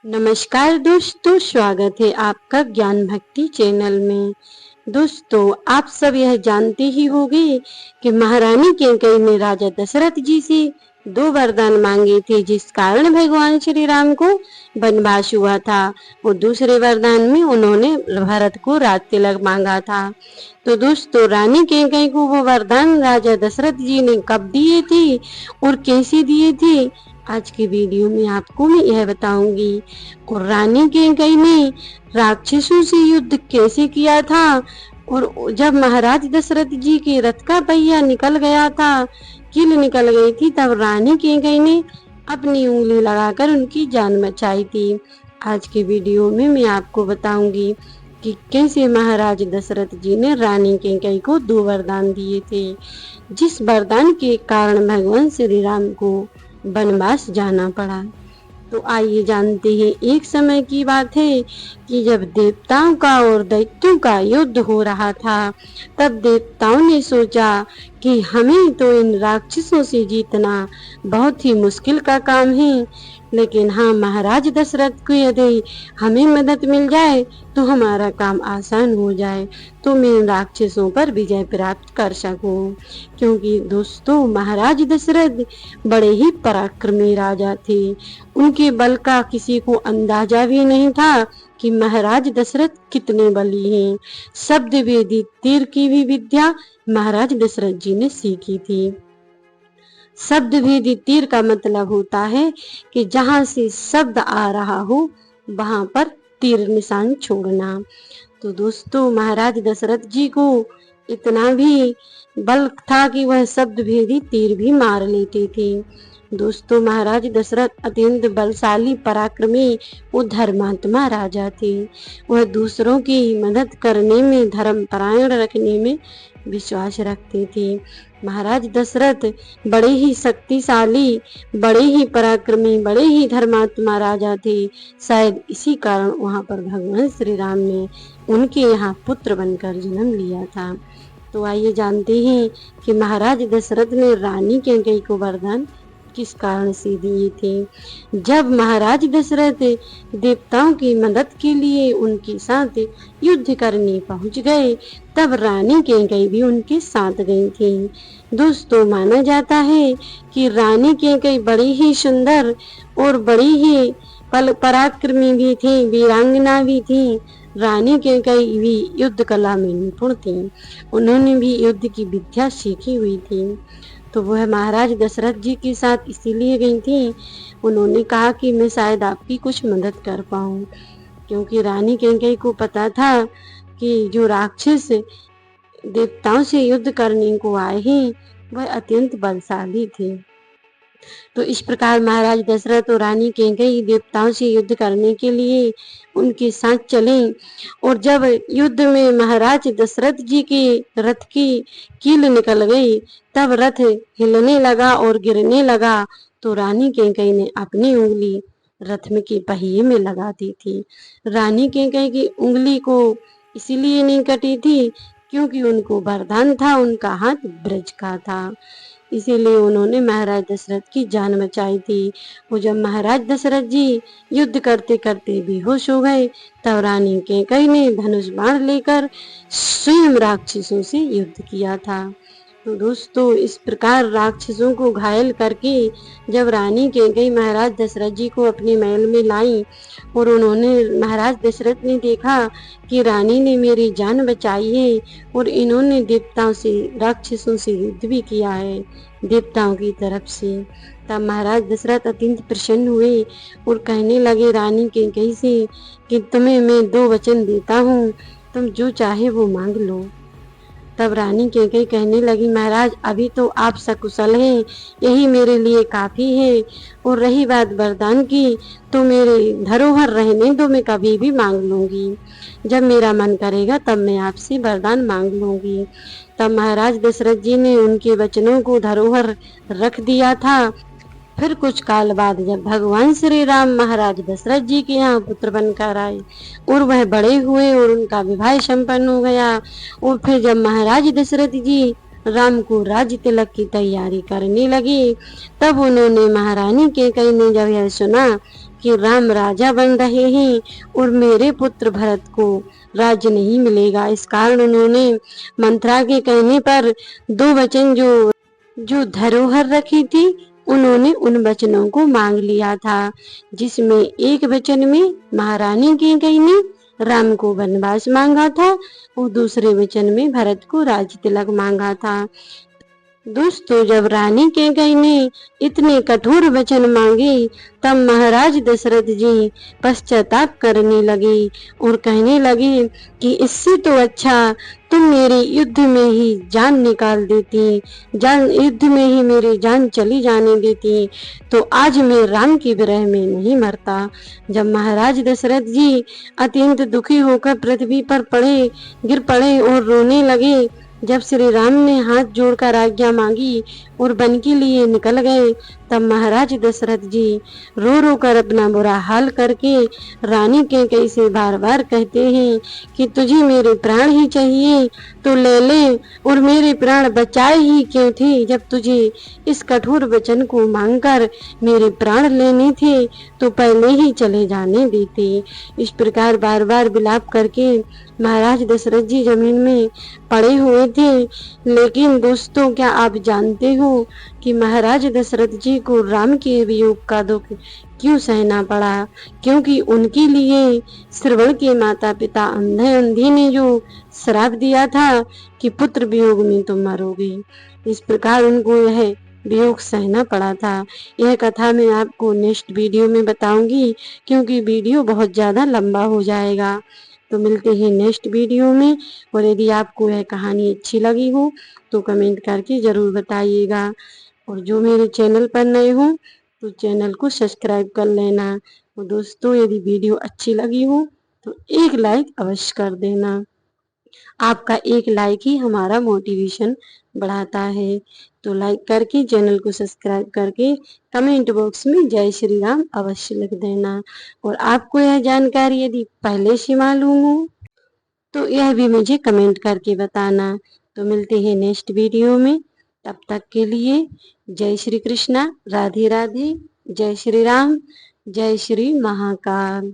नमस्कार दोस्तों, स्वागत है आपका ज्ञान भक्ति चैनल में। दोस्तों, आप सब यह जानते ही होंगे कि महारानी कैकेयी ने राजा दशरथ जी से 2 वरदान मांगे थे, जिस कारण भगवान श्री राम को वनवास हुआ था। और दूसरे वरदान में उन्होंने भरत को राज तिलक मांगा था। तो दोस्तों, रानी कैकेयी को वो वरदान राजा दशरथ जी ने कब दिए थे और कैसे दिए थे, आज की वीडियो में आपको मैं यह बताऊंगी। और रानी कैकेयी ने राक्षसों से युद्ध कैसे किया था, और जब महाराज दशरथ जी के रथ का पहिया निकल गया था, कील निकल गई थी, तब रानी कैकेयी ने अपनी उंगली लगाकर उनकी जान बचाई थी। आज की वीडियो में मैं आपको बताऊंगी कि कैसे महाराज दशरथ जी ने रानी कैकेयी को 2 वरदान दिए थे, जिस वरदान के कारण भगवान श्री राम को वनवास जाना पड़ा। तो आइए जानते हैं। एक समय की बात है कि जब देवताओं का और दैत्यों का युद्ध हो रहा था, तब देवताओं ने सोचा कि हमें तो इन राक्षसों से जीतना बहुत ही मुश्किल का काम है, लेकिन हाँ, महाराज दशरथ को यदि हमें मदद मिल जाए तो हमारा काम आसान हो जाए, तो मैं इन राक्षसों पर विजय प्राप्त कर सकूं। क्योंकि दोस्तों, महाराज दशरथ बड़े ही पराक्रमी राजा थे। उनके बल का किसी को अंदाजा भी नहीं था कि महाराज दशरथ कितने बली हैं। शब्द वेदी तीर की भी विद्या महाराज दशरथ जी ने सीखी थी। शब्द भेदी तीर का मतलब होता है कि जहां से शब्द आ रहा हो वहां पर तीर निशान छोड़ना। तो दोस्तों, महाराज दशरथ जी को इतना भी बल था कि वह शब्द भेदी तीर भी मार लेते थे। दोस्तों, महाराज दशरथ अत्यंत बलशाली, पराक्रमी और धर्मात्मा राजा थे। वह दूसरों की मदद करने में, धर्म परायण रखने में विश्वास रखते थे। महाराज दशरथ बड़े ही शक्तिशाली, बड़े ही पराक्रमी, बड़े ही धर्मात्मा राजा थे। शायद इसी कारण वहां पर भगवान श्री राम ने उनके यहाँ पुत्र बनकर जन्म लिया था। तो आइए जानते हैं कि महाराज दशरथ ने रानी कैकेयी को वरदान किस कारण से दिए थे। जब महाराज दशरथ देवताओं की मदद के लिए उनके साथ युद्ध करने पहुंच गए, तब रानी कैकेयी भी उनके साथ गई थी। दोस्तों, माना जाता है कि रानी कैकेयी बड़ी ही सुंदर और बड़ी ही पराक्रमी भी थी, वीरांगना भी थी। रानी कैकेयी भी युद्ध कला में निपुण थी। उन्होंने भी युद्ध की विद्या सीखी हुई थी। तो वह महाराज दशरथ जी के साथ इसीलिए गई थी। उन्होंने कहा कि मैं शायद आपकी कुछ मदद कर पाऊं, क्योंकि रानी कैकेयी को पता था कि जो राक्षस देवताओं से युद्ध करने को आए हैं वह अत्यंत बलशाली थे। तो इस प्रकार महाराज दशरथ और रानी कैकेयी देवताओं से युद्ध करने के लिए उनके साथ चले। और जब युद्ध में महाराज दशरथ जी के रथ की कील निकल गई, तब रथ हिलने लगा और गिरने लगा। तो रानी कैकेयी ने अपनी उंगली रथ में के पहिए में लगा दी थी। रानी कैकेयी की उंगली को इसीलिए नहीं कटी थी क्योंकि उनको वरदान था, उनका हाथ ब्रज का था, इसीलिए उन्होंने महाराज दशरथ की जान बचाई थी। वो जब महाराज दशरथ जी युद्ध करते करते बेहोश हो गए, तब रानी कैकेयी ने धनुष बाण लेकर स्वयं राक्षसों से युद्ध किया था। तो दोस्तों, इस प्रकार राक्षसों को घायल करके जब रानी कैकेयी महाराज दशरथ जी को अपने महल में लाई और उन्होंने, महाराज दशरथ ने देखा कि रानी ने मेरी जान बचाई है और इन्होंने देवताओं से, राक्षसों से युद्ध भी किया है देवताओं की तरफ से, तब महाराज दशरथ अत्यंत प्रसन्न हुए और कहने लगे रानी कैकेयी से कि तुम्हें मैं 2 वचन देता हूँ, तुम जो चाहे वो मांग लो। तब रानी कैकेयी कहने लगी, महाराज, अभी तो आप सकुशल हैं, यही मेरे लिए काफी है। और रही बात वरदान की, तो मेरे धरोहर रहने दो, मैं कभी भी मांग लूंगी। जब मेरा मन करेगा तब मैं आपसे वरदान मांग लूंगी। तब महाराज दशरथ जी ने उनके वचनों को धरोहर रख दिया था। फिर कुछ काल बाद जब भगवान श्री राम महाराज दशरथ जी के यहाँ पुत्र बनकर आए और वह बड़े हुए और उनका विवाह संपन्न हो गया, और फिर जब महाराज दशरथ जी राम को राज्य तिलक की तैयारी करने लगे, तब उन्होंने, महारानी कैकेयी ने जब यह सुना कि राम राजा बन रहे हैं और मेरे पुत्र भरत को राज्य नहीं मिलेगा। इस कारण उन्होंने मंत्रा के कहने पर 2 वचन जो धरोहर रखी थी, उन्होंने उन वचनों को मांग लिया था, जिसमें एक वचन में महारानी कैकेयी ने राम को वनवास मांगा था और दूसरे वचन में भरत को राज तिलक मांगा था। दोस्तों, जब रानी कैकेयी ने इतने कठोर वचन मांगे, तब महाराज दशरथ जी पश्चाताप करने लगे और कहने लगे कि इससे तो अच्छा तुम मेरे युद्ध में ही जान निकाल देती, युद्ध में ही मेरी जान चली जाने देती, तो आज मैं राम के विरह में नहीं मरता। जब महाराज दशरथ जी अत्यंत दुखी होकर पृथ्वी पर गिर पड़े और रोने लगे, जब श्री राम ने हाथ जोड़कर आज्ञा मांगी और वन के लिए निकल गए, तब महाराज दशरथ जी रो रो कर अपना बुरा हाल करके रानी कैकेयी से बार बार कहते हैं कि तुझे मेरे प्राण ही चाहिए तो ले ले, और मेरे प्राण बचाए ही क्यों थे, जब तुझे इस कठोर वचन को मांगकर मेरे प्राण लेने थे तो पहले ही चले जाने देते। इस प्रकार बार बार विलाप करके महाराज दशरथ जी जमीन में पड़े हुए थे। लेकिन दोस्तों, क्या आप जानते हो कि महाराज दशरथ जी को राम के वियोग का दुख क्यों सहना पड़ा? क्योंकि उनके लिए श्रवण के माता पिता अंधी ने जो श्राप दिया था कि पुत्र वियोग में तुम मरोगे, इस प्रकार उनको यह वियोग सहना पड़ा था। यह कथा मैं आपको नेक्स्ट वीडियो में बताऊंगी, क्योंकि वीडियो बहुत ज़्यादा लंबा हो जाएगा। तो मिलते हैं नेक्स्ट वीडियो में। और यदि आपको यह कहानी अच्छी लगी हो तो कमेंट करके ज़रूर बताइएगा। और जो मेरे चैनल पर नए हो तो चैनल को सब्सक्राइब कर लेना। और दोस्तों, यदि वीडियो अच्छी लगी हो तो एक लाइक अवश्य कर देना। आपका एक लाइक ही हमारा मोटिवेशन बढ़ाता है। तो लाइक करके चैनल को सब्सक्राइब करके कमेंट बॉक्स में जय श्री राम अवश्य लिख देना। और आपको यह जानकारी यदि पहले से मालूम हो तो यह भी मुझे कमेंट करके बताना। तो मिलते हैं नेक्स्ट वीडियो में, तब तक के लिए जय श्री कृष्णा, राधे राधे, जय श्री राम, जय श्री महाकाल।